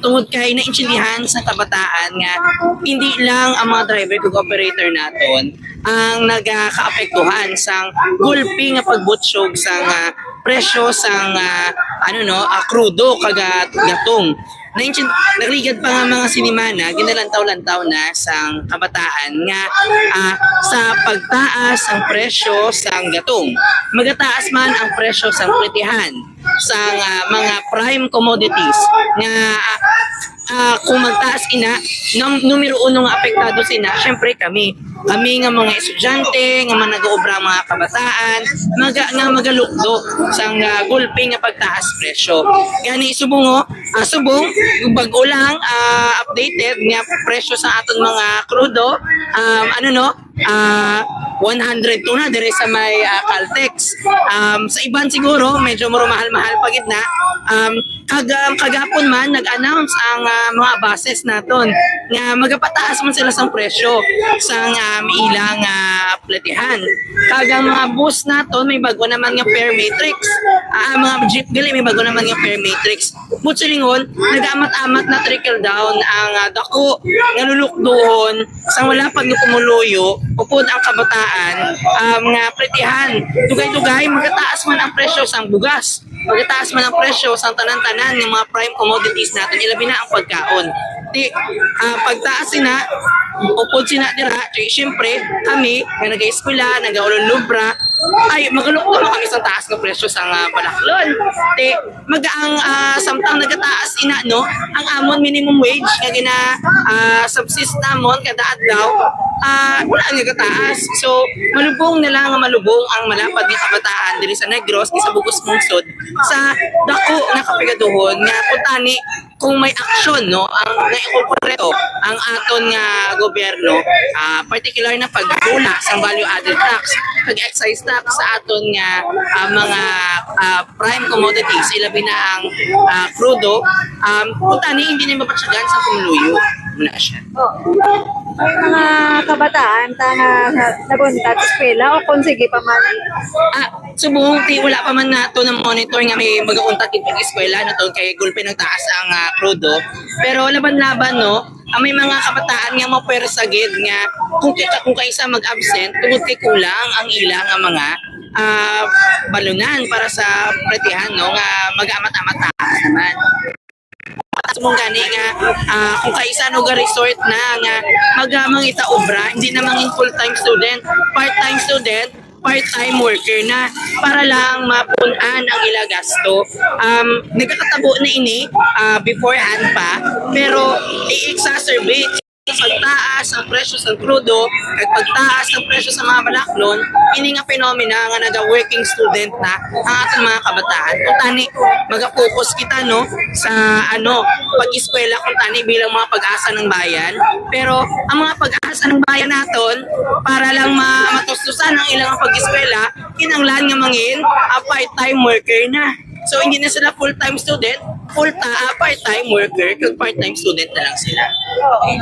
tungod kay naintindihan sa kabataan nga hindi lang ang mga driver kag operator naton ang nagakaapektuhan sang gulpi nga pagbutsog sang presyo sang krudo kagat gatong. Nagligad pa nga mga sinimana, ginalantaw-lantaw na sang kabataan nga sa pagtaas ang presyo sang gatong. Magataas man ang presyo sang plitihan sang mga prime commodities nga kung magtaas ina, numero uno nga apektado sina, syempre kami nga mga estudyante, nga mga nag-uobra mga kabataan, nga magalukdo sang gulpi nga pagtaas presyo. Gani subong bago lang updated nga presyo sa aton mga krudo, 102 na dire sa may Caltex. Sa iban siguro medyo mahal-mahal pagid na. Kagapon man nag-announce ang mga buses naton nga magapataas man sila sang presyo sang ilang platihan. Kagang mga bus naton may bago naman nga fare matrix. Mga jeep gali may bago naman nga fare matrix. Mutsulingon nag-amat-amat na trickle down ang dako nga lulukduhon sang wala pag pumuluyo upod ang kabataan nga platihan. Dugay-dugay magataas man ang presyo sang bugas. Magataas man ang presyo sa tanan-tanan ng mga prime commodities natin, ilabi na ang pagkaon. Pagtaas sina, upod sina dira, siyempre kami, nga nag-eskwela, nag-ululubra, ay magalukto kami sa taas ng presyo sa balaklon. Magaang samtang nagataas ina, no, ang amon minimum wage nga subsist namon kada adlaw, wala ang nagataas. So, malubong na lang malubong ang malapad ni kabataan diri sa Negros, sa Bugos Mungsod, sa dako na kapigaduhon nga putani kung may aksyon no ang naiinkorporento ang aton nga gobyerno, particular na pagdula sa value added tax kag excise tax sa aton nga mga prime commodities, ilabi na ang krudo, putani hindi na mapatsagan sa kumuluyo muna siya. May mga kabataan nagunta sa eskwela o kung sige pa man? Subong wala pa man nato na monitor nga may mag-unta kitong eskwela na to kay gulpi nagtaas ang krudo. Pero laban-laban no, may mga kabataan nga mapersagid nga kung kaisa mag-absent tungod kay kulang ang ilang nga mga balunan para sa pretihan no nga mag-amat-amat taas naman. Mong gani nga kung kaisa no ga resort na nga magamangita obra, hindi na mangin full-time student, part-time student, part-time worker na para lang mapunan ang ila gasto. Nagkakatabo na ini beforehand pa, pero i-exacerbate pagtaas ang presyo sa krudo at pagtaas ng presyo sa mga balaklon, ini nga phenomena nga naga-working student na ang ating mga kabataan. Kung tani, mag-focus kita no sa pag-eskwela kung tani bilang mga pag-asa ng bayan. Pero ang mga pag-asa ng bayan naton para lang matustusan ang ilang pag-eskwela, kinanglan nga mangin part-time worker na. So hindi na sila full-time student, part-time worker, kag part-time student na lang sila. Okay.